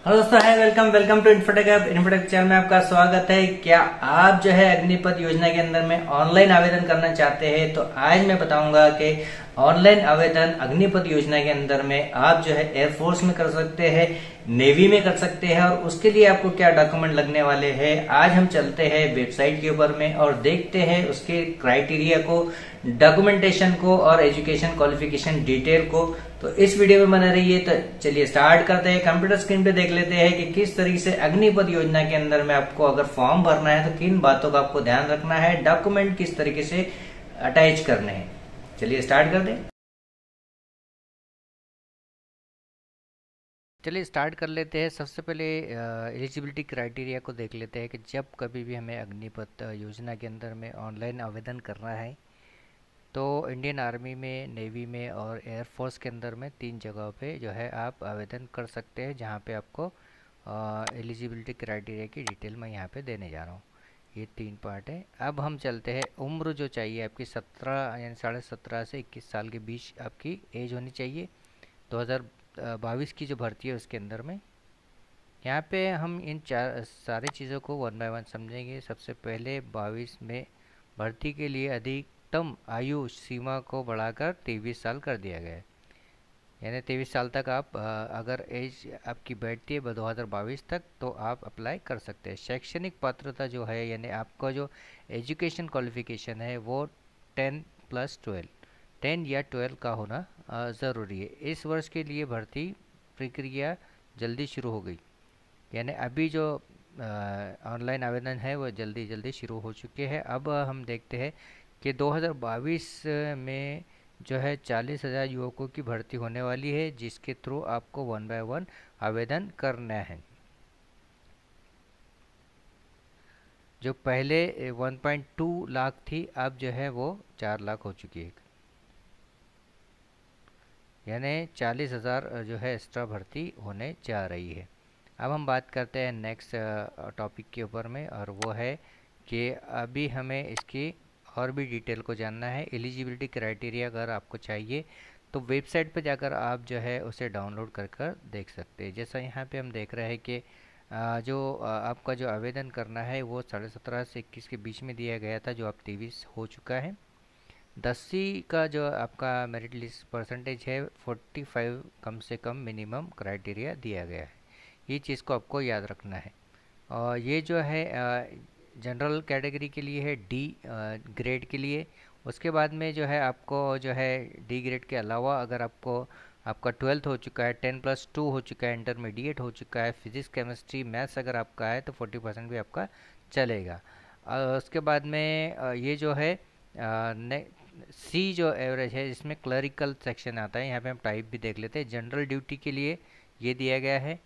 Hello दोस्तों, है welcome welcome to Infotech app. Infotech channel में आपका स्वागत है। क्या आप जो है अग्निपथ योजना के अंदर में ऑनलाइन आवेदन करना चाहते हैं? तो आज मैं बताऊंगा कि ऑनलाइन आवेदन अग्निपथ योजना के अंदर में आप जो है एयरफोर्स में कर सकते हैं, नेवी में कर सकते हैं, और उसके लिए आपको क्या डॉक्यूमेंट लगने वाले हैं। आज हम चलते हैं वेबसाइट के ऊपर में और देखते हैं उसके क्राइटेरिया को, डॉक्यूमेंटेशन को और एजुकेशन क्वालिफिकेशन डिटेल को। तो इस वीडियो में बने रहिए। तो चलिए स्टार्ट करते हैं। कंप्यूटर स्क्रीन पे देख लेते हैं कि किस तरीके से अग्निपथ योजना के अंदर में आपको अगर फॉर्म भरना है तो किन बातों का आपको ध्यान रखना है, डॉक्यूमेंट किस तरीके से अटैच करने हैं। चलिए स्टार्ट कर दें। चलिए स्टार्ट कर लेते हैं। सबसे पहले एलिजिबिलिटी क्राइटेरिया को देख लेते हैं कि जब कभी भी हमें अग्निपथ योजना के अंदर में ऑनलाइन आवेदन करना है तो इंडियन आर्मी में, नेवी में और एयरफोर्स के अंदर में 3 जगहों पे जो है आप आवेदन कर सकते हैं, जहाँ पे आपको एलिजिबिलिटी क्राइटेरिया की डिटेल मैं यहाँ पे देने जा रहा हूँ। ये 3 पार्ट है। अब हम चलते हैं। उम्र जो चाहिए आपकी 17 यानी 17.5 से 21 साल के बीच आपकी एज होनी चाहिए। 2022 की जो भर्ती है उसके अंदर में यहाँ पे हम इन चार सारी चीज़ों को वन बाय वन समझेंगे। सबसे पहले 22 में भर्ती के लिए अधिकतम आयु सीमा को बढ़ाकर 23 साल कर दिया गया है। यानी 23 साल तक आप अगर एज आपकी बैठती है 2022 तक तो आप अप्लाई कर सकते हैं। शैक्षणिक पात्रता जो है यानी आपका जो एजुकेशन क्वालिफिकेशन है वो 10+12 10 या 12 का होना ज़रूरी है। इस वर्ष के लिए भर्ती प्रक्रिया जल्दी शुरू हो गई, यानी अभी जो ऑनलाइन आवेदन है वो जल्दी जल्दी शुरू हो चुके हैं। अब हम देखते हैं कि 2022 में जो है 40,000 युवकों की भर्ती होने वाली है, जिसके थ्रू आपको वन बाय वन आवेदन करना है। जो पहले 1.2 लाख थी, अब जो है वो 4 लाख हो चुकी है, यानी 40,000 जो है एक्स्ट्रा भर्ती होने जा रही है। अब हम बात करते हैं नेक्स्ट टॉपिक के ऊपर में, और वो है कि अभी हमें इसकी और भी डिटेल को जानना है। एलिजिबिलिटी क्राइटेरिया अगर आपको चाहिए तो वेबसाइट पर जाकर आप जो है उसे डाउनलोड कर कर देख सकते हैं। जैसा यहाँ पे हम देख रहे हैं कि आपका जो आवेदन करना है वो 17.5 से 21 के बीच में दिया गया था, जो अब 23 हो चुका है। 10वीं का जो आपका मेरिट लिस्ट परसेंटेज है 45 कम से कम मिनिमम क्राइटेरिया दिया गया है। ये चीज़ को आपको याद रखना है। और ये जो है जनरल कैटेगरी के लिए है, डी ग्रेड के लिए। उसके बाद में जो है आपको जो है डी ग्रेड के अलावा अगर आपको आपका 12th हो चुका है, 10+2 हो चुका है, इंटरमीडिएट हो चुका है, फिजिक्स केमिस्ट्री मैथ्स अगर आपका है तो 40% भी आपका चलेगा। उसके बाद में ये जो है सी जो एवरेज है, इसमें क्लरिकल सेक्शन आता है। यहाँ पे हम टाइप भी देख लेते हैं। जनरल ड्यूटी के लिए ये दिया गया है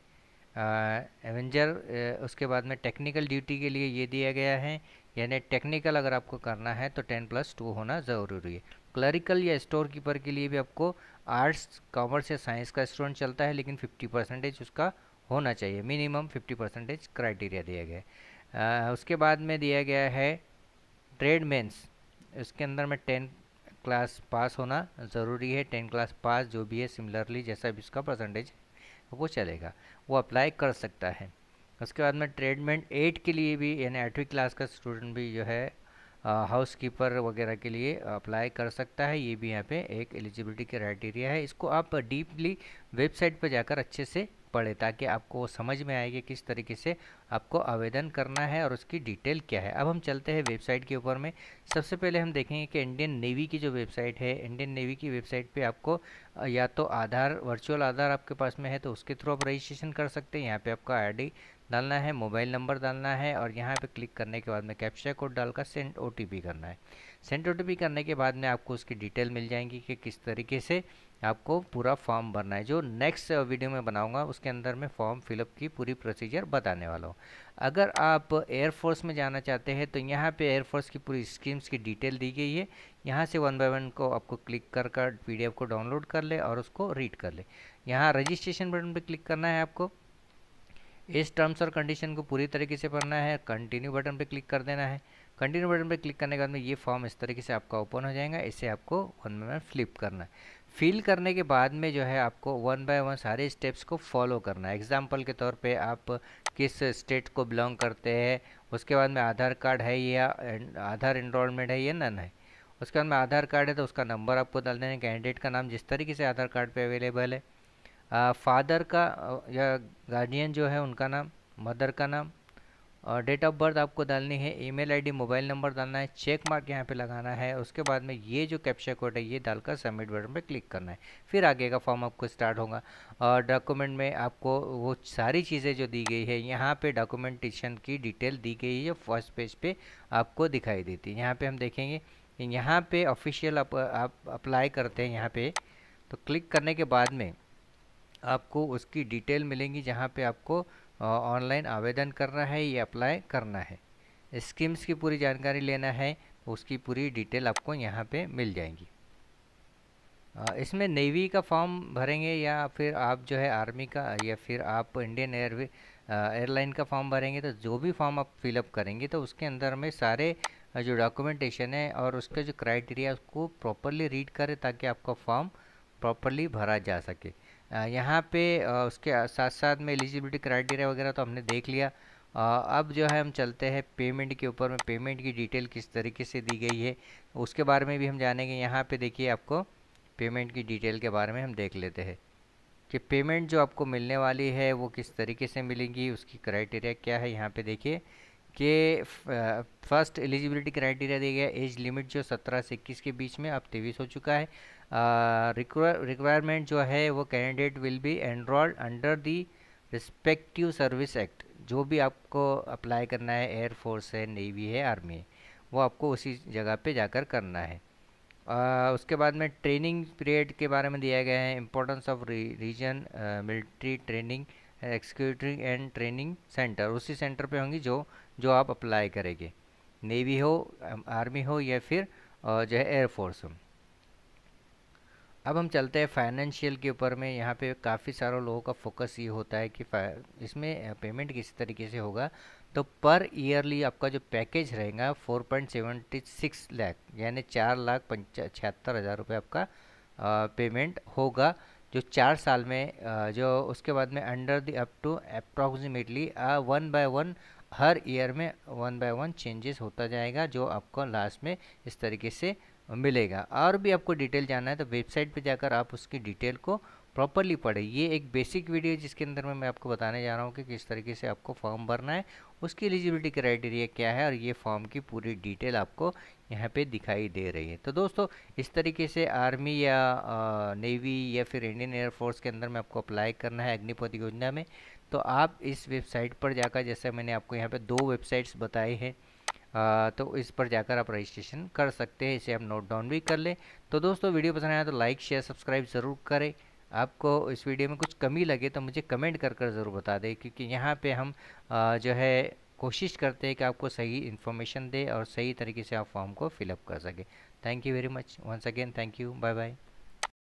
एवेंजर। उसके बाद में टेक्निकल ड्यूटी के लिए ये दिया गया है, यानी टेक्निकल अगर आपको करना है तो 10+2 होना ज़रूरी है। क्लरिकल या स्टोर कीपर के लिए भी आपको आर्ट्स, कॉमर्स या साइंस का स्टूडेंट चलता है, लेकिन 50% उसका होना चाहिए। मिनिमम 50% क्राइटेरिया दिया गया है। उसके बाद में दिया गया है ट्रेड मेंस। इसके अंदर में 10 क्लास पास होना ज़रूरी है। 10 क्लास पास जो भी है, सिमिलरली जैसा भी उसका परसेंटेज वो चलेगा, वो अप्लाई कर सकता है। उसके बाद में ट्रेडमेंट 8 के लिए भी, यानी 8वीं क्लास का स्टूडेंट भी जो है हाउस कीपर वगैरह के लिए अप्लाई कर सकता है। ये भी यहाँ पे एक एलिजिबिलिटी क्राइटेरिया है। इसको आप डीपली वेबसाइट पर जाकर अच्छे से पढ़ें, ताकि आपको समझ में आए कि किस तरीके से आपको आवेदन करना है और उसकी डिटेल क्या है। अब हम चलते हैं वेबसाइट के ऊपर में। सबसे पहले हम देखेंगे कि इंडियन नेवी की जो वेबसाइट है, इंडियन नेवी की वेबसाइट पे आपको या तो आधार, वर्चुअल आधार आपके पास में है तो उसके थ्रू आप रजिस्ट्रेशन कर सकते हैं। यहाँ पे आपका आईडी डालना है, मोबाइल नंबर डालना है, और यहाँ पे क्लिक करने के बाद में कैप्चा कोड डालकर सेंड ओटीपी करना है। सेंड ओटीपी करने के बाद में आपको उसकी डिटेल मिल जाएंगी कि किस तरीके से आपको पूरा फॉर्म भरना है। जो नेक्स्ट वीडियो में बनाऊंगा उसके अंदर में फॉर्म फिलअप की पूरी प्रोसीजर बताने वाला हूँ। अगर आप एयरफोर्स में जाना चाहते हैं तो यहाँ पे एयरफोर्स की पूरी स्कीम्स की डिटेल दी गई है। यहाँ से वन बाय वन को आपको क्लिक कर कर पीडीएफ को डाउनलोड कर ले और उसको रीड कर ले। यहाँ रजिस्ट्रेशन बटन पे क्लिक करना है आपको। इस टर्म्स और कंडीशन को पूरी तरीके से पढ़ना है। कंटिन्यू बटन पे क्लिक कर देना है। कंटिन्यू बटन पे क्लिक करने के बाद में ये फॉर्म इस तरीके से आपका ओपन हो जाएगा। इसे आपको वन बाय वन फ्लिप करना है। फिल करने के बाद में जो है आपको वन बाय वन सारे स्टेप्स को फॉलो करना है। एग्जाम्पल के तौर पे आप किस स्टेट को बिलोंग करते हैं, उसके बाद में आधार कार्ड है या आधार एनरोलमेंट है या नन है। उसके बाद में आधार कार्ड है तो उसका नंबर आपको डाल देना है, कैंडिडेट का नाम जिस तरीके से आधार कार्ड पे अवेलेबल है, फादर का या गार्जियन जो है उनका नाम, मदर का नाम, और डेट ऑफ बर्थ आपको डालनी है, ईमेल आईडी, मोबाइल नंबर डालना है, चेक मार्क यहाँ पे लगाना है। उसके बाद में ये जो कैप्चा कोड है ये डालकर सबमिट बटन पे क्लिक करना है। फिर आगे का फॉर्म आपको स्टार्ट होगा। और डॉक्यूमेंट में आपको वो सारी चीज़ें जो दी गई है यहाँ पे डॉक्यूमेंटेशन की डिटेल दी गई है, फर्स्ट पेज पे आपको दिखाई देती है। यहाँ पे हम देखेंगे यहाँ पे ऑफिशियल आप अप्लाई करते हैं। यहाँ पे तो क्लिक करने के बाद में आपको उसकी डिटेल मिलेंगी, जहाँ पे आपको ऑनलाइन आवेदन करना है या अप्लाई करना है। स्कीम्स की पूरी जानकारी लेना है, उसकी पूरी डिटेल आपको यहाँ पे मिल जाएंगी। इसमें नेवी का फॉर्म भरेंगे या फिर आप जो है आर्मी का या फिर आप इंडियन एयरलाइन का फॉर्म भरेंगे, तो जो भी फॉर्म आप फिलअप करेंगे तो उसके अंदर में सारे जो डॉक्यूमेंटेशन है और उसका जो क्राइटेरिया उसको प्रॉपरली रीड करें ताकि आपका फॉर्म प्रॉपरली भरा जा सके। यहाँ पे उसके साथ साथ में एलिजिबिलिटी क्राइटेरिया वगैरह तो हमने देख लिया। अब जो है हम चलते हैं पेमेंट के ऊपर में। पेमेंट की डिटेल किस तरीके से दी गई है उसके बारे में भी हम जानेंगे। यहाँ पे देखिए आपको पेमेंट की डिटेल के बारे में हम देख लेते हैं कि पेमेंट जो आपको मिलने वाली है वो किस तरीके से मिलेगी, उसकी क्राइटेरिया क्या है। यहाँ पे देखिए कि फर्स्ट एलिजिबिलिटी क्राइटेरिया दिया गया, एज लिमिट जो 17 से 21 के बीच में, अब 23 हो चुका है। रिक्वायरमेंट जो है वो candidate will be enrolled under the respective service act. जो भी आपको अप्लाई करना है, एयरफोर्स है, नेवी है, आर्मी है, वो आपको उसी जगह पे जाकर करना है। उसके बाद में ट्रेनिंग पीरियड के बारे में दिया गया है। Importance of region, military training executive and training centre, उसी सेंटर पे होंगी जो जो आप अप्लाई करेंगे, नेवी हो, आर्मी हो या फिर जो है एयरफोर्स हो। अब हम चलते हैं फाइनेंशियल के ऊपर में। यहाँ पे काफ़ी सारे लोगों का फोकस ये होता है कि इसमें पेमेंट किस तरीके से होगा। तो पर ईयरली आपका जो पैकेज रहेगा 4.76 लाख यानी 4,76,000 रुपये आपका पेमेंट होगा, जो 4 साल में जो उसके बाद में under the up to approximately 1/1 हर ईयर में 1/1 चेंजेस होता जाएगा, जो आपको लास्ट में इस तरीके से मिलेगा। और भी आपको डिटेल जानना है तो वेबसाइट पे जाकर आप उसकी डिटेल को प्रॉपरली पढ़ें। ये एक बेसिक वीडियो है जिसके अंदर मैं आपको बताने जा रहा हूँ कि किस तरीके से आपको फॉर्म भरना है, उसकी एलिजिबिलिटी क्राइटेरिया क्या है, और ये फॉर्म की पूरी डिटेल आपको यहाँ पे दिखाई दे रही है। तो दोस्तों इस तरीके से आर्मी या नेवी या फिर इंडियन एयरफोर्स के अंदर में आपको अप्लाई करना है अग्निपथ योजना में, तो आप इस वेबसाइट पर जाकर, जैसे मैंने आपको यहाँ पे 2 वेबसाइट्स बताई हैं, तो इस पर जाकर आप रजिस्ट्रेशन कर सकते हैं। इसे आप नोट डाउन भी कर लें। तो दोस्तों वीडियो पसंद आया तो लाइक शेयर सब्सक्राइब ज़रूर करें। आपको इस वीडियो में कुछ कमी लगे तो मुझे कमेंट कर कर ज़रूर बता दें, क्योंकि यहाँ पे हम जो है कोशिश करते हैं कि आपको सही इन्फॉर्मेशन दे और सही तरीके से आप फॉर्म को फिलअप कर सकें। Thank you very much once again, thank you, bye bye.